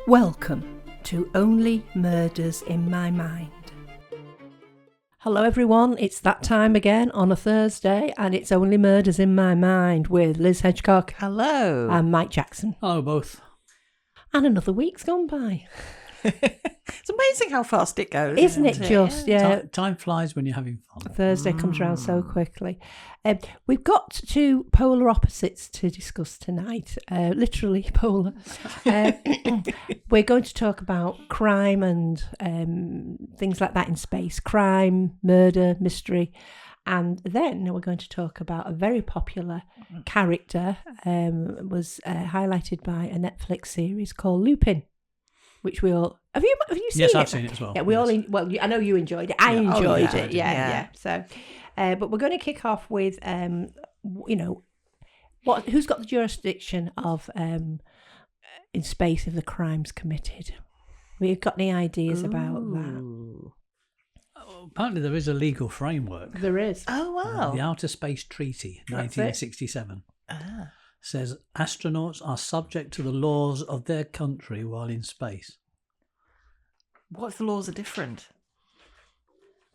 Welcome to Only Murders in My Mind. Hello everyone, it's that time again on a Thursday and it's Only Murders in My Mind with Liz Hedgecock. Hello. And Mike Jackson. Hello both. And another week's gone by. It's amazing how fast it goes. Isn't it just? Yeah. Time flies when you're having fun. Thursday comes around so quickly. We've got two polar opposites to discuss tonight, literally polar. We're going to talk about crime and things like that in space. Crime, murder, mystery. And then we're going to talk about a very popular character, was highlighted by a Netflix series called Lupin. Which we all have you seen? Yes, it? I've seen it as well. Yeah, we all. I know you enjoyed it. I enjoyed it. Yeah. So, but we're going to kick off with, who's got the jurisdiction of in space if the crime's committed? We've got any ideas about that? Apparently, there is a legal framework. There is. Oh, wow. The Outer Space Treaty, 1967. Says astronauts are subject to the laws of their country while in space. What if the laws are different?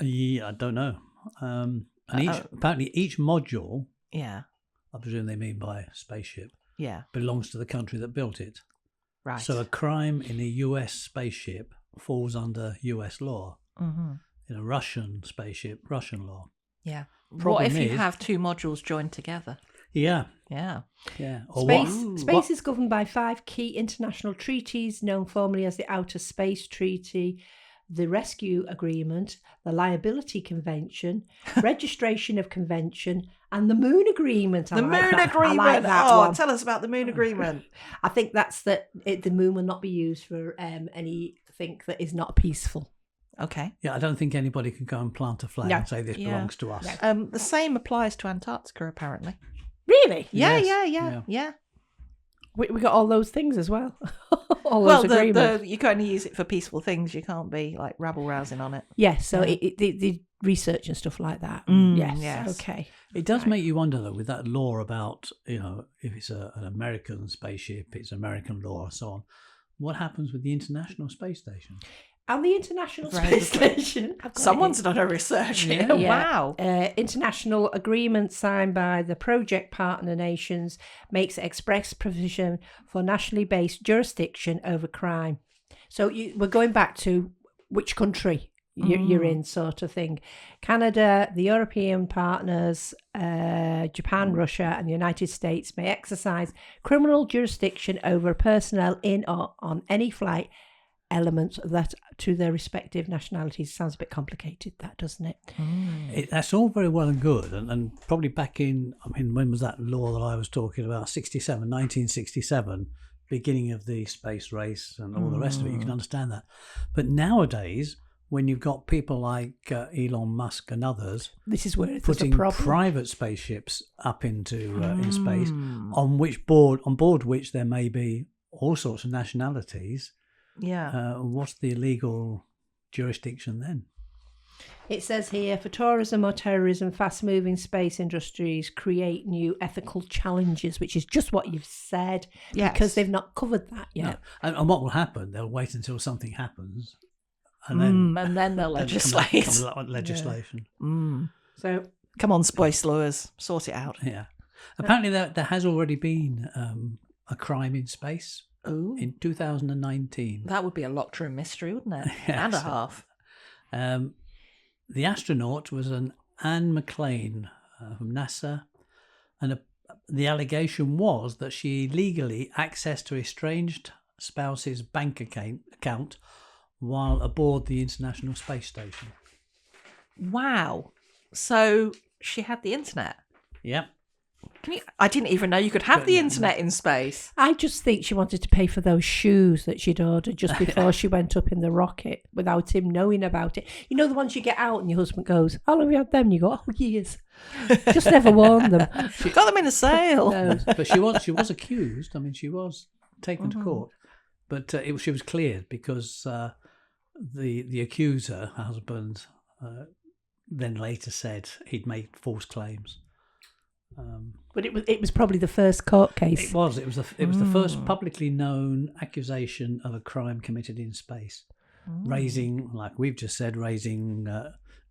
Yeah, I don't know. Apparently each module, Yeah. I presume they mean by spaceship, Yeah. belongs to the country that built it. Right. So a crime in a US spaceship falls under US law. Mm-hmm. In a Russian spaceship, Russian law. Yeah. What Problem if you is- have two modules joined together? Yeah, Yeah. yeah. Or Space is governed by 5 key international treaties known formally as the Outer Space Treaty, the Rescue Agreement, the Liability Convention, Registration of Convention, and the Moon Agreement. The Moon I Agreement. like that Oh, one. tell us about the Moon Agreement. I think that's that the moon will not be used for anything that is not peaceful. Okay. Yeah, I don't think anybody can go and plant a flag No. and say this belongs to us. No. The same applies to Antarctica, apparently. Really? Yeah, Yes. yeah. We got all those things as well. All those agreements. You can only use it for peaceful things. You can't be like rabble rousing on it. Yes, so Yeah. the research and stuff like that. Yes. Okay. It does make you wonder, though, with that law about, if it's an American spaceship, it's American law and so on. What happens with the International Space Station? And the International Right. Space Station. I've got Someone's it. done a research here. Yeah. Wow. International agreement signed by the project partner nations makes express provision for nationally based jurisdiction over crime. So we're going back to which country you're in, sort of thing. Canada, the European partners, Japan, Russia, and the United States may exercise criminal jurisdiction over personnel in or on any flight elements that to their respective nationalities. Sounds a bit complicated, that, doesn't it? That's all very well and good. And probably back in, when was that law that I was talking about? 1967, beginning of the space race and all the rest of it. You can understand that. But nowadays, when you've got people like Elon Musk and others This is where it's a putting problem. private spaceships up into in space, on board which there may be all sorts of nationalities. Yeah. What's the legal jurisdiction then? It says here, for tourism or terrorism, fast-moving space industries create new ethical challenges, which is just what you've said, Yes. because they've not covered that yet. No. And what will happen? They'll wait until something happens, and then they'll legislate. come legislation. So, Come on, space lawyers, sort it out. Yeah. Apparently, there has already been a crime in space Ooh. in 2019. That would be a locked room mystery, wouldn't it? Yes. And a half. The astronaut was an Anne McLean from NASA, and the allegation was that she illegally accessed her estranged spouse's bank account while aboard the International Space Station. Wow. So she had the internet. Yep. I didn't even know you could have the internet in space. I just think she wanted to pay for those shoes that she'd ordered just before she went up in the rocket without him knowing about it. You know, the ones you get out and your husband goes, how long have you had them? And you go, oh, years. Just never worn them. Got them in a sale. No. But she was accused. She was taken to court, but she was cleared because the accuser, her husband, then later said he'd made false claims. But it was probably the first court case. It was the first publicly known accusation of a crime committed in space, raising, like we've just said,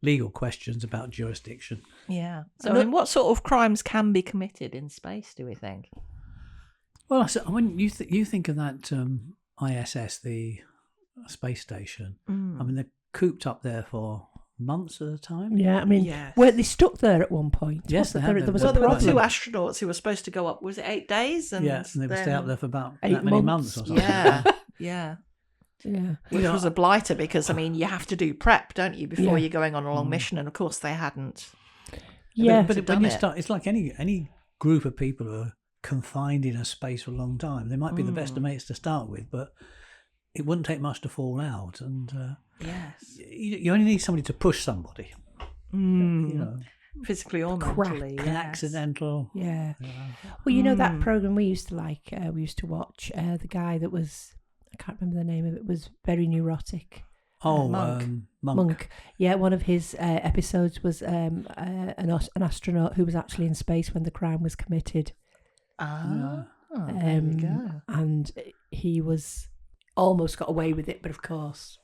legal questions about jurisdiction. Yeah. So, I mean, what sort of crimes can be committed in space, do we think? Well, when you think of that ISS, the space station, I mean, they're cooped up there for months at a time. Yeah, I mean, weren't they stuck there at one point? Yes, there was Well, a there were problem. 2 astronauts who were supposed to go up, was it 8 days? And and they would stay up there for about 8 that many months or something. Yeah, yeah. Yeah. Which was a blighter because, I mean, you have to do prep, don't you, before you're going on a long mission? And, of course, they hadn't. Yeah. But when you start, it's like any group of people who are confined in a space for a long time. They might be the best of mates to start with, but it wouldn't take much to fall out. And Yes. you only need somebody to push somebody. You know, Physically or Crack. mentally. an accidental. Yeah. Well, you know that program we used to like, we used to watch, the guy that was, I can't remember the name of it, was very neurotic. Oh, Monk. Monk. Yeah, one of his episodes was an astronaut who was actually in space when the crime was committed. There you go. And he was almost got away with it, but of course,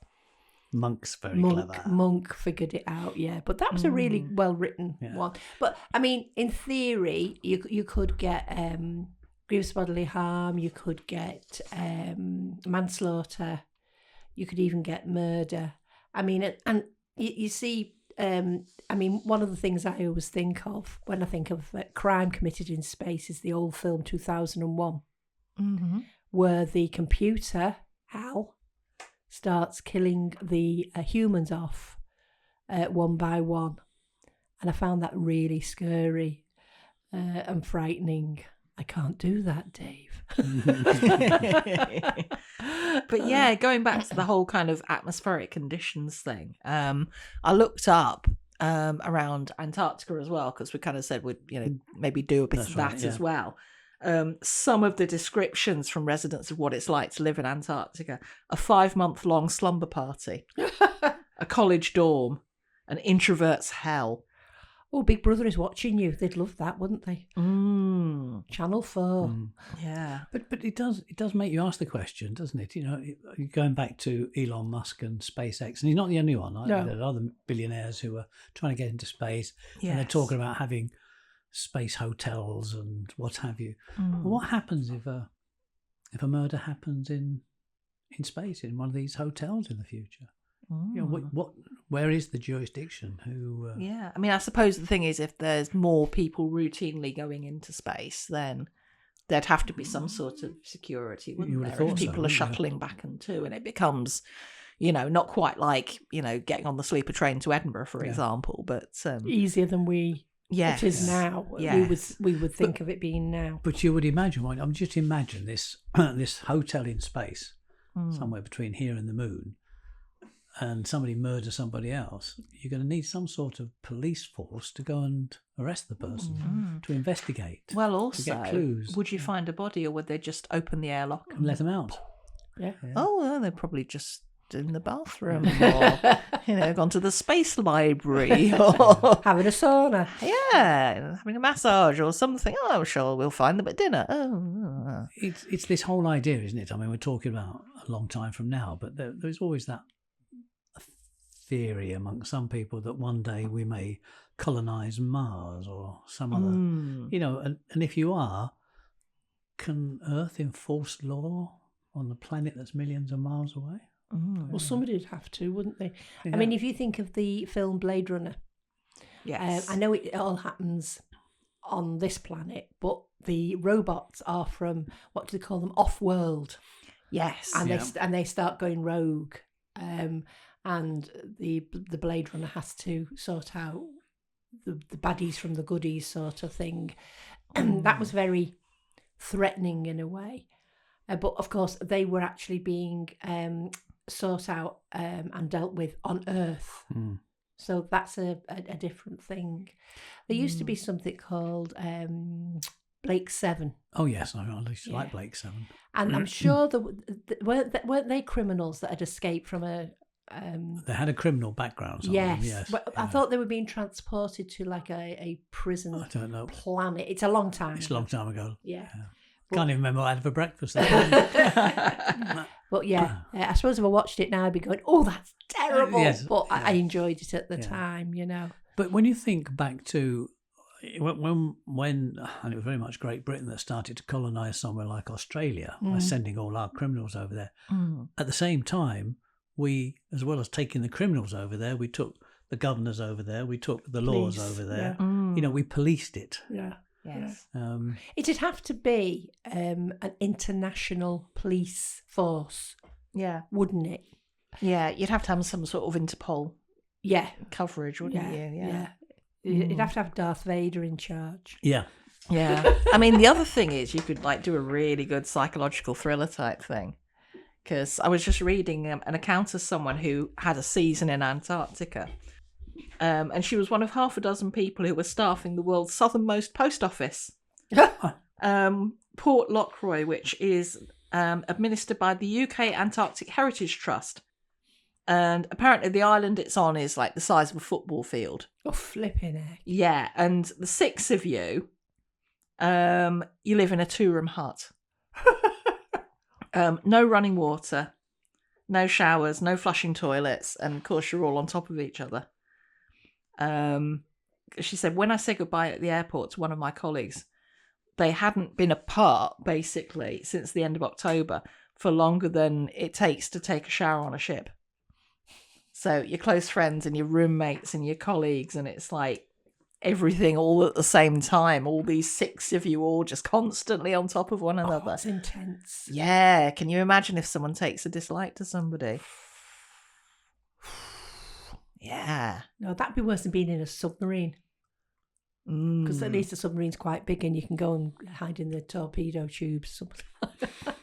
Monk's very clever. Monk figured it out, yeah. But that was a really well written one. But I mean, in theory, you could get grievous bodily harm, you could get manslaughter, you could even get murder. I mean, and you see, I mean, one of the things I always think of when I think of crime committed in space is the old film 2001, where the computer, HAL, starts killing the humans off one by one. And I found that really scary and frightening. I can't do that, Dave. But yeah, going back to the whole kind of atmospheric conditions thing, I looked up around Antarctica as well, because we kind of said we'd maybe do a bit of that as well. Some of the descriptions from residents of what it's like to live in Antarctica: a 5-month-long slumber party, a college dorm, an introvert's hell. Oh, Big Brother is watching you. They'd love that, wouldn't they? Channel 4. Yeah. But it does make you ask the question, doesn't it? You know, going back to Elon Musk and SpaceX, and he's not the only one. No. There are other billionaires who are trying to get into space, Yes. and they're talking about having space hotels and what have you. Well, what happens if a murder happens in space, in one of these hotels in the future? You know, where is the jurisdiction? Yeah, I mean, I suppose the thing is, if there's more people routinely going into space, then there'd have to be some sort of security, wouldn't You would have there? If thought so, people are wouldn't you? shuttling back and to, and it becomes, not quite like, getting on the sleeper train to Edinburgh, for example, but Easier than yes. it is now. Yes. We would think of it being now. But you would imagine, just imagine this this hotel in space, somewhere between here and the moon, and somebody murders somebody else. You're going to need some sort of police force to go and arrest the person, to investigate. Well, to also, get clues, would you find a body, or would they just open the airlock and let them out. Yeah. Oh, well, they're probably just in the bathroom, or gone to the space library, or Having a sauna. having a massage or something. Oh, sure, we'll find them at dinner. Oh, It's this whole idea, isn't it? I mean, we're talking about a long time from now, but there's always that theory among some people that one day we may colonize Mars or some other, and if you are, can Earth enforce law on the planet that's millions of miles away? Well, somebody'd have to, wouldn't they? Yeah. I mean, if you think of the film Blade Runner, yes. I know it all happens on this planet, but the robots are from, what do they call them, off-world. Yes. And they start going rogue. And the Blade Runner has to sort out the baddies from the goodies sort of thing. And that was very threatening in a way. But of course, they were actually being sought out and dealt with on Earth. So that's a different thing. There used to be something called Blake 7. Oh yes, I used to like Blake 7. And I'm sure weren't they criminals that had escaped from a They had a criminal background. Some of them, yes. But I thought they were being transported to like a prison I don't know. planet. It's a long time. It's a long time ago. Yeah. Can't even remember what I had for breakfast. But yeah, I suppose if I watched it now, I'd be going, "Oh, that's terrible." Yes. But I enjoyed it at the time, you know. But when you think back to when and it was very much Great Britain that started to colonise somewhere like Australia by sending all our criminals over there. At the same time, we, as well as taking the criminals over there, we took the governors over there, we took the laws over there. Yeah. We policed it. Yeah. Yes. It'd have to be an international police force, Yeah. wouldn't it? Yeah, you'd have to have some sort of Interpol coverage, wouldn't you? Yeah. You'd have to have Darth Vader in charge. Yeah. Yeah. I mean, the other thing is you could do a really good psychological thriller type thing. Because I was just reading an account of someone who had a season in Antarctica. And she was one of half a dozen people who were staffing the world's southernmost post office. Port Lockroy, which is administered by the UK Antarctic Heritage Trust. And apparently the island it's on is like the size of a football field. Oh, flipping heck. Yeah, and the 6 of you, you live in a 2-room hut. No running water, no showers, no flushing toilets, and of course you're all on top of each other. She said, when I said goodbye at the airport to one of my colleagues, they hadn't been apart, basically, since the end of October for longer than it takes to take a shower on a ship. So your close friends and your roommates and your colleagues, and it's like everything all at the same time. All these 6 of you all just constantly on top of one another. That's intense. Yeah. Can you imagine if someone takes a dislike to somebody? Yeah. No, that'd be worse than being in a submarine. Because at least the submarine's quite big and you can go and hide in the torpedo tubes.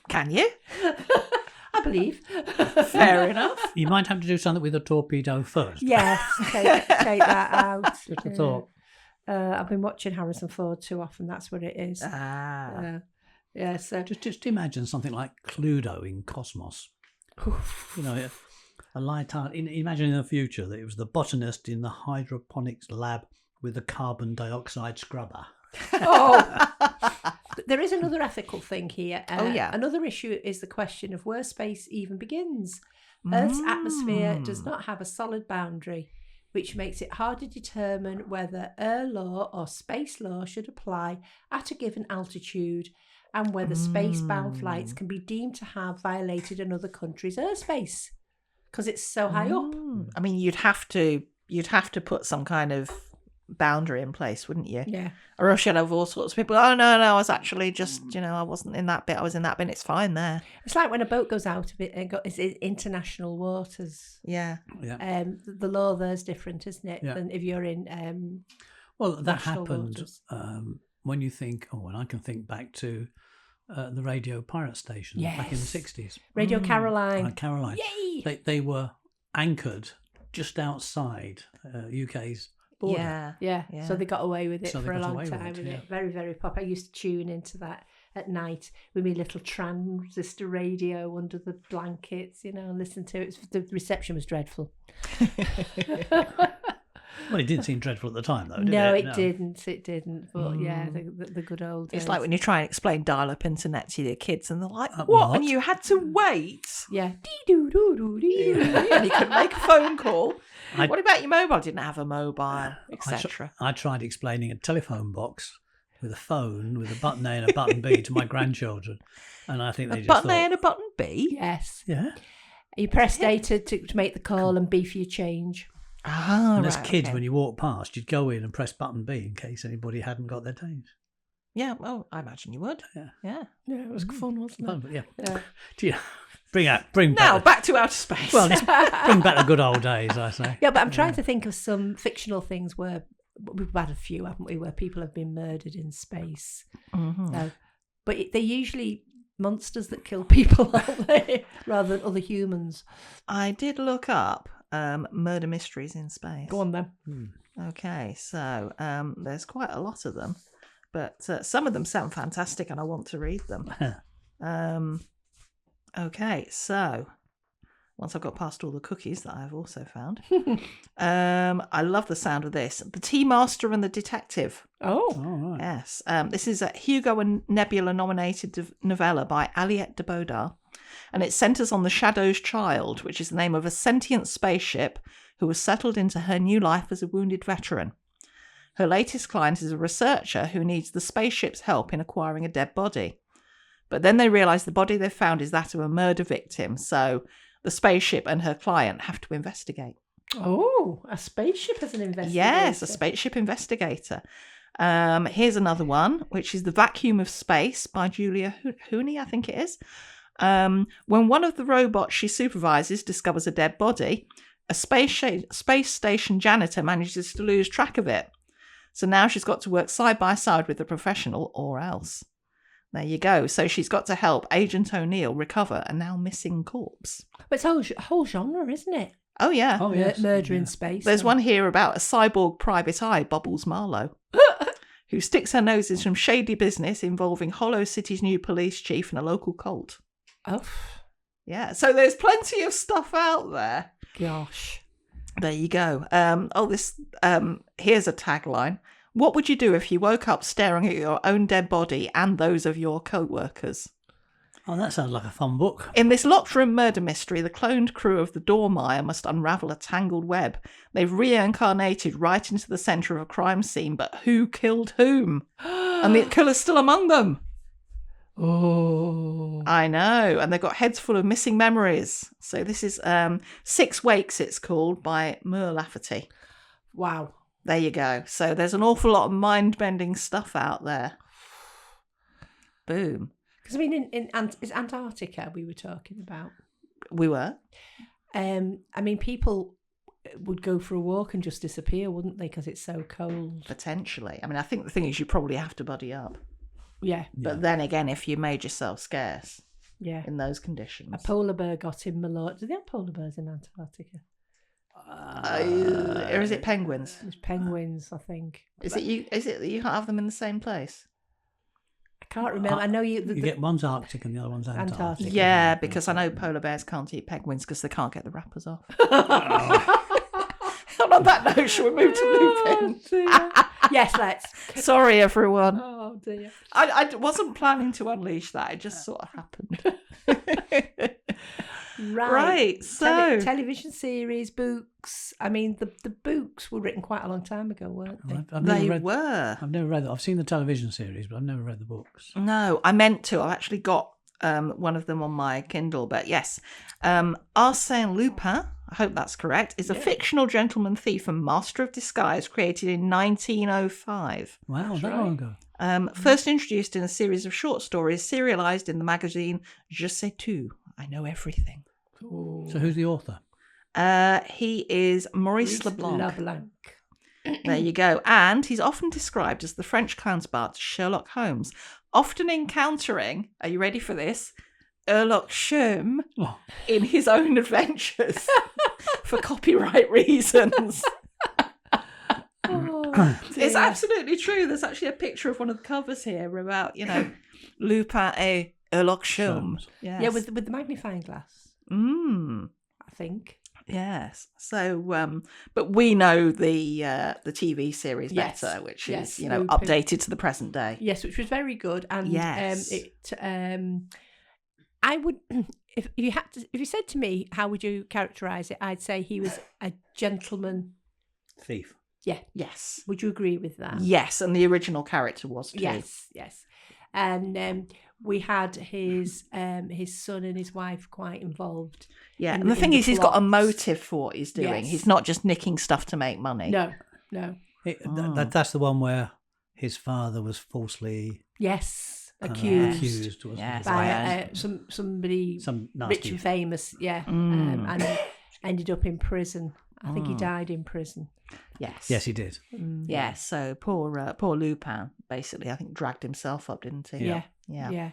Can you? I believe. Fair enough. You might have to do something with a torpedo first. Yes, take that out. Just a thought. I've been watching Harrison Ford too often. That's what it is. Yeah. So Just imagine something like Cluedo in Cosmos. A light-hearted. Imagine in the future that it was the botanist in the hydroponics lab with the carbon dioxide scrubber. There is another ethical thing here. Yeah. Another issue is the question of where space even begins. Earth's atmosphere does not have a solid boundary, which makes it hard to determine whether air law or space law should apply at a given altitude, and whether space-bound flights can be deemed to have violated another country's airspace because it's so high up. I mean, you'd have to put some kind of boundary in place, wouldn't you? Yeah. Or else you'd have all sorts of people, oh, no, I was actually just, I wasn't in that bit, I was in that bit, it's fine there. It's like when a boat goes out of it and it's in international waters. Yeah. The law there's different, isn't it, Yeah. than if you're in Well, that national happened waters. when you think, and I can think back to the radio pirate stations back in the 60s. Radio Caroline. Caroline. Yay! They were anchored just outside UK's border. Yeah. So they got away with it So they for a got long away with time. it, With yeah. it. Very, very popular. I used to tune into that at night with my little transistor radio under the blankets, and listen to it. The reception was dreadful. Well, it didn't seem dreadful at the time, though, did No, it? it didn't. But yeah, the good old days. It's like when you try and explain dial-up internet to your kids and they're like, what? what? And you had to wait? Yeah. Dee-doo-doo-doo-dee-doo. And you couldn't make a phone call. I- What about your mobile? Didn't have a mobile, etc. I tried explaining a telephone box with a phone with a button A and a button B to my grandchildren, and I think they just Button thought, A and a button B? Yes. yeah. You pressed A to make the call and B for your change. Ah, And as right, kids, okay. when you walk past, you'd go in and press button B in case anybody hadn't got their change. Yeah, well, I imagine you would. Yeah. Yeah. Yeah, it was fun, wasn't Oh, it? but yeah. Yeah. Do you bring Now, back back to outer space. well, let's bring back the good old days, I say. Yeah, but I'm trying to think of some fictional things where we've had a few, haven't we, where people have been murdered in space. So, but they're usually monsters that kill people, aren't they? Rather than other humans. I did look up murder mysteries in space. Go on then. Okay, so there's quite a lot of them, but some of them sound fantastic and I want to read them. Okay, so Once I've got past all the cookies that I've also found. I love the sound of this. The Tea Master and the Detective. Oh, Right. Yes. This is a Hugo and Nebula nominated novella by Aliette de Bodard. And it centres on the Shadow's Child, which is the name of a sentient spaceship who was settled into her new life as a wounded veteran. Her latest client is a researcher who needs the spaceship's help in acquiring a dead body. But then they realise the body they've found is that of a murder victim, so the spaceship and her client have to investigate. Oh, a spaceship as an investigator. Yes, a spaceship investigator. Here's another one, which is The Vacuum of Space by Julia Hooney, I think it is. When one of the robots she supervises discovers a dead body, a space station janitor manages to lose track of it. So now she's got to work side by side with a professional or else. There you go. So she's got to help Agent O'Neill recover a now missing corpse. But it's a whole genre, isn't it? Oh, yeah. Oh, yes. Murder in Yeah. space. There's one here about a cyborg private eye, Bubbles Marlowe, who sticks her nose in some shady business involving Hollow City's new police chief and a local cult. Oh, Yeah, so there's plenty of stuff out there. gosh. There you go. Here's a tagline. What would you do if you woke up staring at your own dead body and those of your co-workers? Oh, that sounds like a fun book. In this locked room murder mystery, the cloned crew of the Dormire must unravel a tangled web. They've reincarnated right into the centre of a crime scene, but who killed whom? And the killer's still among them. Oh. I know, and they've got heads full of missing memories. So this is 6 Wakes, it's called, by Mur Lafferty. Wow. There you go. So there's an awful lot of mind-bending stuff out there. Boom. Because, I mean, it's Antarctica we were talking about. We were. I mean, people would go for a walk and just disappear, wouldn't they? Because it's so cold. Potentially. I mean, I think the thing is you probably have to buddy up. Yeah. But then again, if you made yourself scarce Yeah. in those conditions. A polar bear got in Malort. Do they have polar bears in Antarctica? Or is it penguins? There's penguins, I think. Is it that you can't have them in the same place? I can't remember. I know you. You get one's Arctic and the other one's Antarctic. Antarctic. Yeah, because I know polar bears can't eat penguins because they can't get the wrappers off. And on that note, shall we move to Lupin? Yes, let's. Sorry, everyone. Oh dear. I wasn't planning to unleash that. It just sort of happened. Right, so television series, books. I mean, the books were written quite a long time ago, weren't they? I've never They read, were. I've never read that. I've seen the television series, but I've never read the books. No, I meant to. I've actually got one of them on my Kindle. But yes, Arsène Lupin, I hope that's correct, is a fictional gentleman thief and master of disguise created in 1905. Wow, that long ago. First introduced in a series of short stories serialized in the magazine Je sais tout. I know everything. So who's the author? He is Maurice Leblanc. LeBlanc. There you go. And he's often described as the French counterpart to Sherlock Holmes, often encountering, are you ready for this, Herlock Sholmes in his own adventures for copyright reasons. It's absolutely true. There's actually a picture of one of the covers here about, Lupin et Herlock Sholmes. Yes. Yeah, with the magnifying glass. I think. Yes. So, but we know the TV series better, which is Lupin. updated to the present day. Yes, which was very good, and Yes. I would if you said to me how would you characterize it, I'd say he was a gentleman Thief. Yeah. Yes. Would you agree with that? Yes, and the original character was too. Yes. And we had his son and his wife quite involved. Yeah, in and the thing in is, he's got a plots. motive for what he's doing. Yes. He's not just nicking stuff to make money. No. That's the one where his father was falsely Yes. Accused. wasn't Yes. he? By somebody Some rich nasty. and famous, and ended up in prison. I think he died in prison. Yes. Yes, he did. Yes. So poor Lupin, basically, I think dragged himself up, didn't he? Yeah.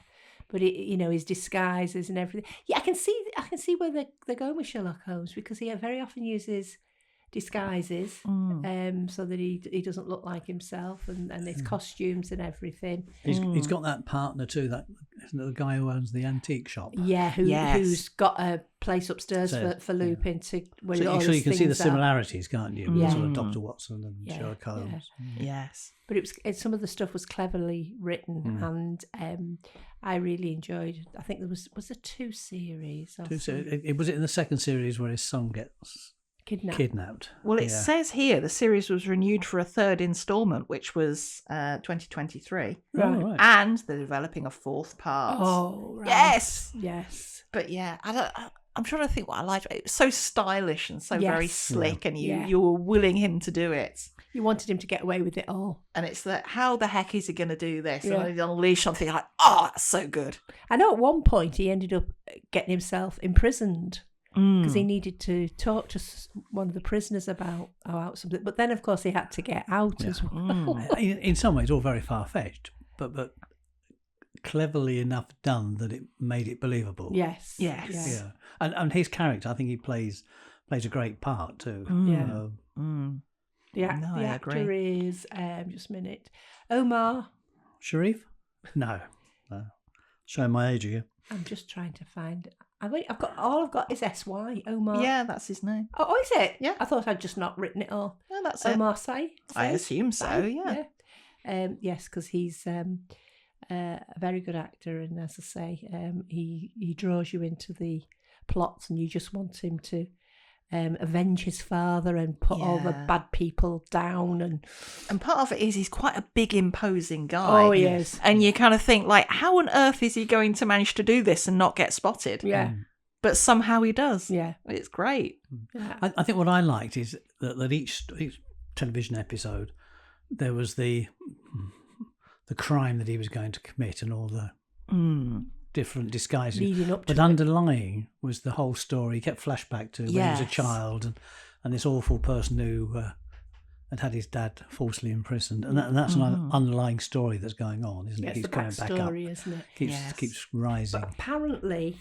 But his disguises and everything. Yeah, I can see where they're going with Sherlock Holmes, because he very often uses disguises, so that he doesn't look like himself, and his costumes and everything. He's got that partner too, that isn't it the guy who owns the antique shop? Yeah, who's got a place upstairs for Lupin to where So, all so you his can see the things are. similarities, can't you? With Yeah. sort of Dr. Watson and Sherlock Holmes. Yes. But some of the stuff was cleverly written, and I really enjoyed. I think there was there 2 series. It was in the second series where his son gets kidnapped. Well, it says here the series was renewed for a 3rd instalment, which was 2023. Right. And they're developing a 4th part. Oh, right. Yes. But yeah, I'm trying to think what I liked. It was so stylish and so very slick, and you were willing him to do it. You wanted him to get away with it all. And it's that, how the heck is he going to do this? And then he'd unleash something like, oh, that's so good. I know at one point he ended up getting himself imprisoned because he needed to talk to one of the prisoners about something. But then, of course, he had to get out as well. In some ways, all very far-fetched, but cleverly enough done that it made it believable. Yes. Yeah. And his character, I think he plays a great part too. The actor is just a minute. Omar Sharif? No. Showing my age again. I'm just trying to find. I've got is SY Omar. Yeah, that's his name. Oh, is it? Yeah. I thought I'd just not written it all. No, that's Omar Sy. I assume so. Yeah. Yes, because he's a very good actor, and as I say, he draws you into the plots, and you just want him to avenge his father and put all the bad people down. And part of it is he's quite a big, imposing guy. Oh, he is. And you kind of think, like, how on earth is he going to manage to do this and not get spotted? Yeah. But somehow he does. Yeah. It's great. Yeah. I think what I liked is that each television episode, there was the crime that he was going to commit and all the different disguises leading up to but underlying was the whole story. He kept flashback to when he was a child and this awful person who had his dad falsely imprisoned, and that's an underlying story that's going on, isn't it? It's He's the going back up, isn't it? keeps rising. But apparently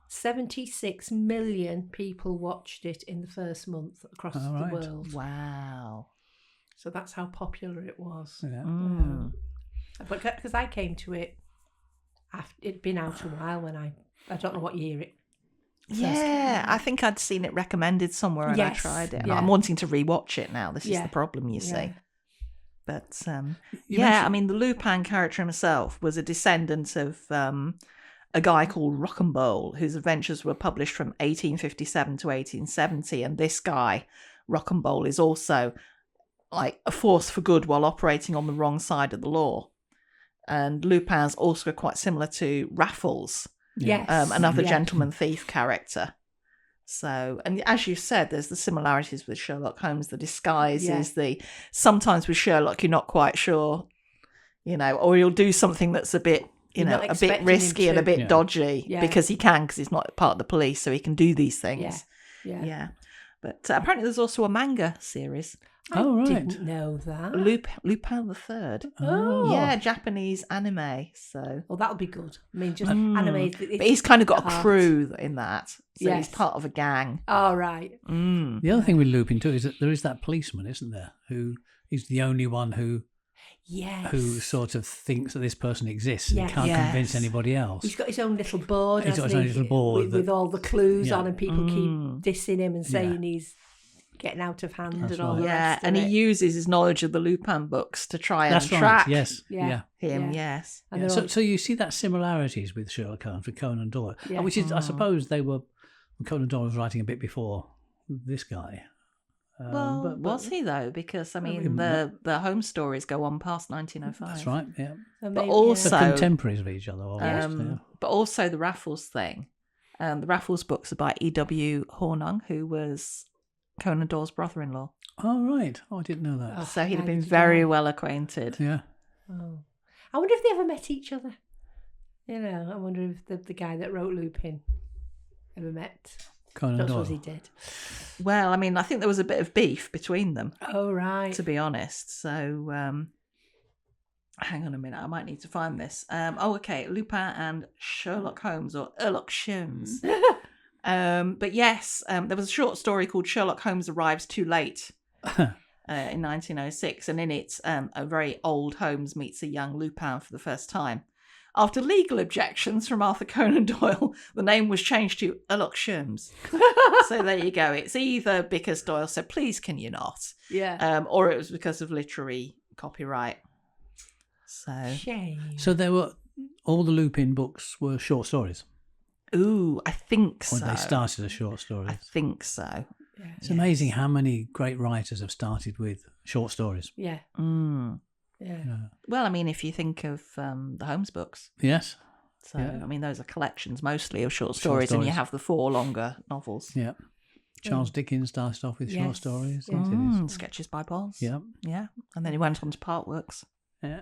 76 million people watched it in the first month across the world. Wow. So that's how popular it was. Yeah. But because I came to it after it'd been out a while, when I don't know what year it first came out. I think I'd seen it recommended somewhere and I tried it. I'm wanting to rewatch it now. This is the problem, you see. But I mean, the Lupin character himself was a descendant of a guy called Rocambole, whose adventures were published from 1857 to 1870. And this guy, Rocambole, is also like a force for good while operating on the wrong side of the law. And Lupin's also quite similar to Raffles, another gentleman thief character. So, and as you said, there's the similarities with Sherlock Holmes, the disguises, sometimes with Sherlock, you're not quite sure, or he'll do something that's a bit, a bit risky and a bit dodgy because because he's not part of the police, so he can do these things. Yeah. But apparently there's also a manga series. I didn't know that. Lupin the Third. Oh. Yeah, Japanese anime. So. Well, that'll be good. I mean, just anime. But he's kind of got a crew in that. So he's part of a gang. Oh, right. The other thing with Lupin too is that there is that policeman, isn't there, who is the only one who sort of thinks that this person exists and can't convince anybody else. He's got his own little board. He's got his own little board with all the clues on, and people keep dissing him and saying he's getting out of hand and all that. And he uses his knowledge of the Lupin books to try and track him. Yes. Yeah. So you see that similarities with Sherlock Holmes, with Conan Doyle, which is, I suppose, Conan Doyle was writing a bit before this guy. But was he though? Because I mean, the Holmes stories go on past 1905. That's right. Yeah. So but also they're contemporaries of each other. But also the Raffles thing. The Raffles books are by E.W. Hornung, who was Conan Doyle's brother-in-law. Oh right. Oh, I didn't know that. So he'd have been very well acquainted. Yeah. Oh, I wonder if they ever met each other. I wonder if the guy that wrote Lupin ever met Conan Doyle. That's what he did. Well, I mean, I think there was a bit of beef between them. Oh, right. To be honest. So, hang on a minute. I might need to find this. Okay. Lupin and Sherlock Holmes, or Herlock Sholmes. But yes, there was a short story called Sherlock Holmes Arrives Too Late in 1906. And in it, a very old Holmes meets a young Lupin for the first time. After legal objections from Arthur Conan Doyle, the name was changed to Herlock Sholmes. So there you go. It's either because Doyle said, please can you not? Yeah. Or it was because of literary copyright. So Shame. So all the Lupin books were short stories. Ooh, I think so. Or they started as short stories. I think so. Yeah. It's amazing how many great writers have started with short stories. Yeah. Mm. Yeah. Well, I mean, if you think of the Holmes books. Yes. So, Yeah. I mean, those are collections mostly of short stories, and you stories. have the 4 longer novels. Yeah. Charles Dickens started off with short Yes. stories. Yeah. didn't he? Sketches by Boz. Yeah. Yeah. And then he went on to part works. Yeah.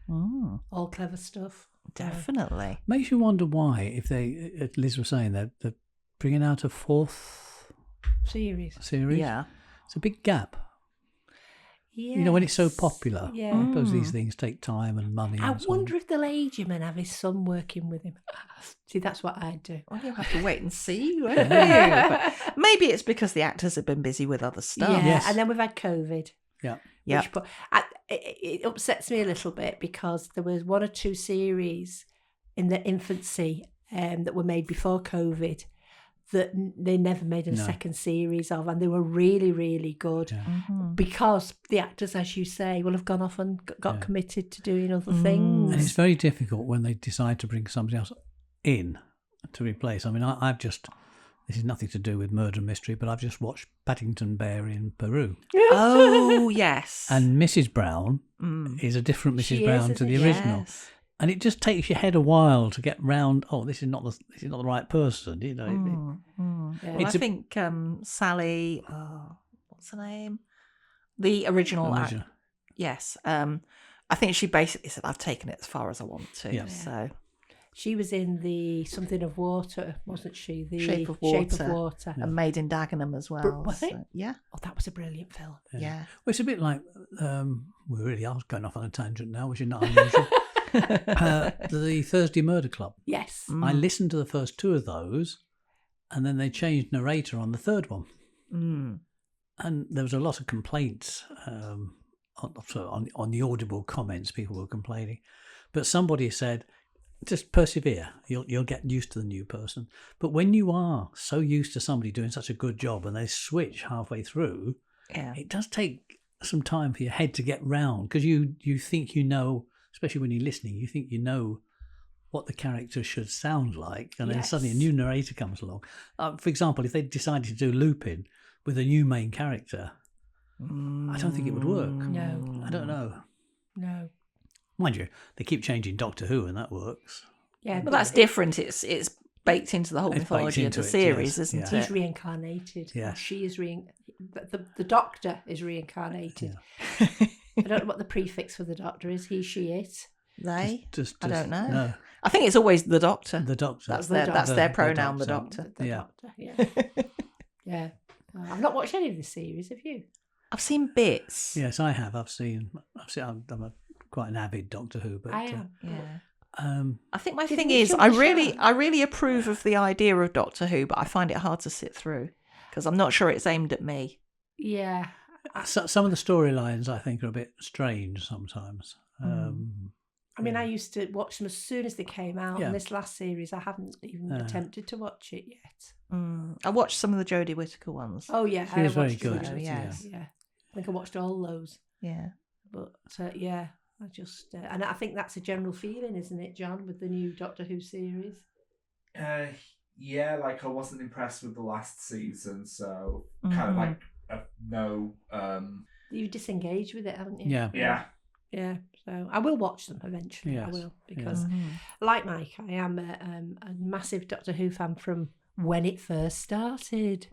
All clever stuff. Definitely. Makes you wonder why, if Liz was saying that they're bringing out a 4th Series. series. Yeah. It's a big gap. Yeah. You know, when it's so popular. Yeah. I suppose these things take time and money. I and so on. wonder if they'll age him and have his son working with him. See, that's what I'd do. Well, you'll have to wait and see, won't you? But maybe it's because the actors have been busy with other stuff. Yeah, Yes. and then we've had COVID. Yeah. Yeah. It upsets me a little bit because there was 1 or 2 series in their infancy that were made before COVID that they never made a second series of, and they were really, really good because the actors, as you say, will have gone off and got committed to doing other things. And it's very difficult when they decide to bring somebody else in to replace. I mean, I've just, this is nothing to do with murder and mystery, but I've just watched Paddington Bear in Peru. Oh, yes. And Mrs. Brown is a different Mrs. She Brown is, to the isn't she? original. Yes. And it just takes your head a while to get round, this is not the right person, you know. Yeah. Well, I think Sally, what's her name? The original. Yes. I think she basically said, I've taken it as far as I want to. Yeah. So She was in the Something of Water, wasn't she? The Shape of Water. And Made in Dagenham as well. Was it? Yeah. Oh, that was a brilliant film. Yeah. Well, it's a bit like, we really are going off on a tangent now, which is not unusual. The Thursday Murder Club. Yes. I listened to the first 2 of those, and then they changed narrator on the 3rd one. And there was a lot of complaints on the audible comments. People were complaining, but somebody said, just persevere, you'll get used to the new person. But when you are so used to somebody doing such a good job and they switch halfway through, it does take some time for your head to get round, because you think you know, especially when you're listening, you think you know what the character should sound like, and then suddenly a new narrator comes along. For example, if they decided to do Lupin with a new main character, I don't think it would work. No. I don't know. No. Mind you, they keep changing Doctor Who, and that works. Yeah, But that's different. It's baked into the whole It's mythology of baked the into it, series, yes. isn't Yeah. he's it? reincarnated. Yeah. She is the Doctor is reincarnated. I don't know what the prefix for the Doctor is. He, she, it. They? I don't know. No, I think it's always the Doctor. the Doctor. That's The their Doctor. that's their The pronoun, the Doctor. Doctor. The Yeah. Doctor. Yeah. Yeah. I've not watched any of the series. Have you? I've seen bits. Yes, I have. I've seen. I'm quite an avid Doctor Who, but I am. Yeah. I think my Do you thing think is, it's I too really, much? I really approve of the idea of Doctor Who, but I find it hard to sit through because I'm not sure it's aimed at me. Yeah. some of the storylines I think are a bit strange sometimes. I mean, I used to watch them as soon as they came out. Yeah. And this last series, I haven't even attempted to watch it yet. I watched some of the Jodie Whittaker ones. Oh yeah, She was very watched good. those, Yes. Yeah. I think I watched all those. Yeah. But yeah, I just and I think that's a general feeling, isn't it, John, with the new Doctor Who series? Yeah, like I wasn't impressed with the last season, so kind of like no. You've disengaged with it, haven't you? Yeah. Yeah. Yeah. So I will watch them eventually. Yes. I will, because like Mike, I am a massive Doctor Who fan from when it first started.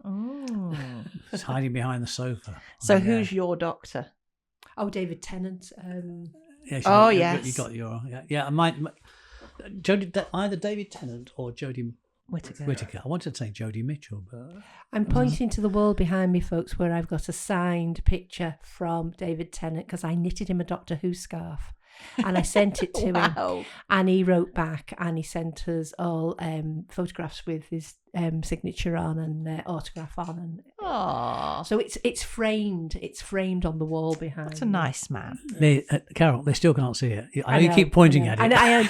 It's hiding behind the sofa. So who's your Doctor? Oh, David Tennant. Yeah, yes. You got your yeah. Jodie, either David Tennant or Jodie Whittaker. I wanted to say Jodie Mitchell, but I'm pointing to the wall behind me, folks, where I've got a signed picture from David Tennant because I knitted him a Doctor Who scarf. And I sent it to him, Wow. and he wrote back, and he sent us all photographs with his signature on and autograph on, and Aww. so it's framed. It's framed on the wall behind. That's a nice man. Carol, they still can't see it. I know you keep pointing at it. I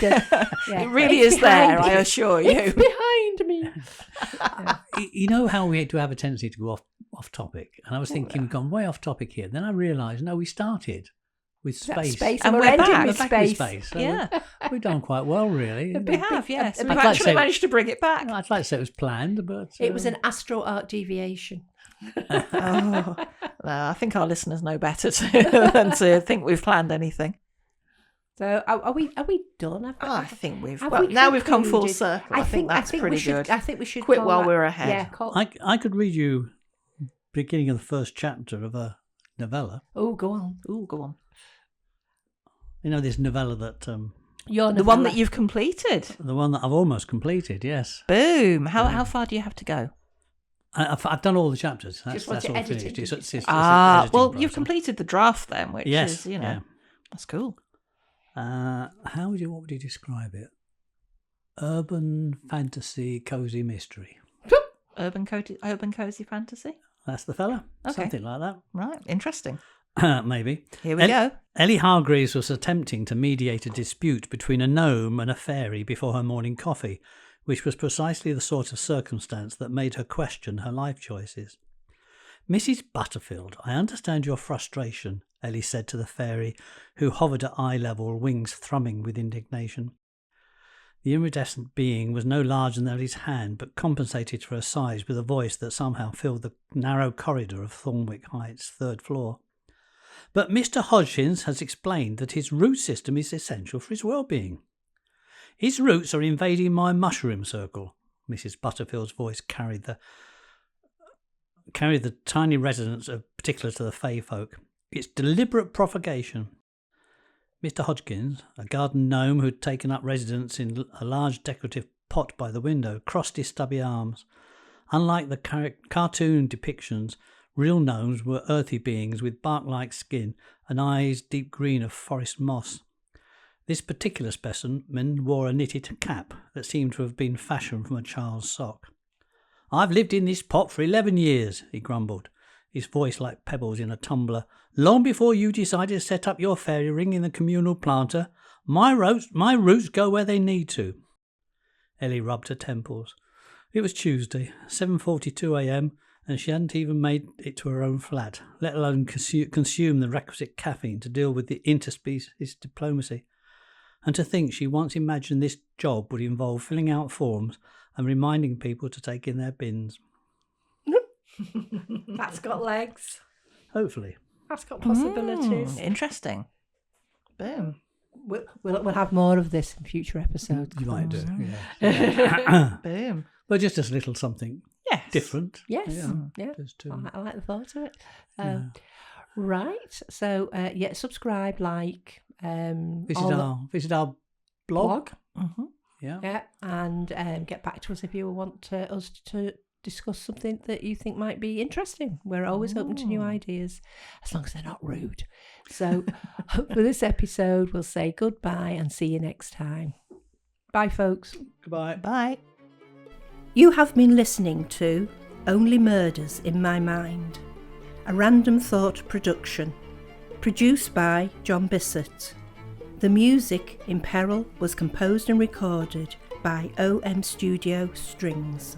yeah. It really It's is there, behind I me. assure you. It's behind me. You know how we do have a tendency to go off topic, and I was thinking we've gone way off topic here. Then I realised, no, we started with space. And we're we're ending back. with We're back with space. space. So Yeah. we've done quite well, really. We have, yes. We've I'd like to actually say- managed to bring it back. I'd like to say it was planned, but It was an astro arc deviation. Oh. No, I think our listeners know better than to think we've planned anything. So are we done? I think we've Have well we now we've come full concluded? circle. I think that's we pretty should, good. I think we should Quit call while that- we're ahead. Yeah, I could read you beginning of the first chapter of a novella. Oh, go on. Ooh, go on. You know this novella that Your The one novella. that you've completed. the one that I've almost completed. Yes, Boom. How far do you have to go? I've done all the chapters. Just want That's to all edit it, finished. did you? It's Ah, editing well, process. you've completed the draft then, which Yes, is, yeah. that's cool. What would you describe it? Urban fantasy, cozy mystery. Urban cozy fantasy. That's the fella. Okay. Something like that. Right, interesting. Maybe. Here we go. Ellie Hargreaves was attempting to mediate a dispute between a gnome and a fairy before her morning coffee, which was precisely the sort of circumstance that made her question her life choices. Mrs. Butterfield, I understand your frustration, Ellie said to the fairy, who hovered at eye level, wings thrumming with indignation. The iridescent being was no larger than Ellie's hand, but compensated for her size with a voice that somehow filled the narrow corridor of Thornwick Heights' third floor. But Mr. Hodgkins has explained that his root system is essential for his well-being. His roots are invading my mushroom circle. Mrs. Butterfield's voice carried the tiny resonance of particular to the Fey folk. It's deliberate propagation. Mr. Hodgkins, a garden gnome who had taken up residence in a large decorative pot by the window, crossed his stubby arms. Unlike the cartoon depictions, real gnomes were earthy beings with bark-like skin and eyes deep green of forest moss. This particular specimen wore a knitted cap that seemed to have been fashioned from a child's sock. I've lived in this pot for 11 years, he grumbled, his voice like pebbles in a tumbler. Long before you decided to set up your fairy ring in the communal planter, my roots go where they need to. Ellie rubbed her temples. It was Tuesday, 7:42 a.m., and she hadn't even made it to her own flat, let alone consume the requisite caffeine to deal with the interspecies diplomacy. And to think she once imagined this job would involve filling out forms and reminding people to take in their bins. That's got legs. Hopefully. That's got possibilities. Interesting. Boom. We'll have more of this in future episodes. You might do, yeah. Boom. But just as little something Yes. different. Yes. Yeah. Yeah. Just to, I like the thought of it. Right. So, subscribe, like. visit our blog. Mm-hmm. Yeah. Yeah, and get back to us if you want us to discuss something that you think might be interesting. We're always open to new ideas, as long as they're not rude. So for this episode, we'll say goodbye and see you next time. Bye, folks. Goodbye. Bye. You have been listening to Only Murders in My Mind, a Random Thought production, produced by John Bissett. The music in Peril was composed and recorded by OM Studio Strings.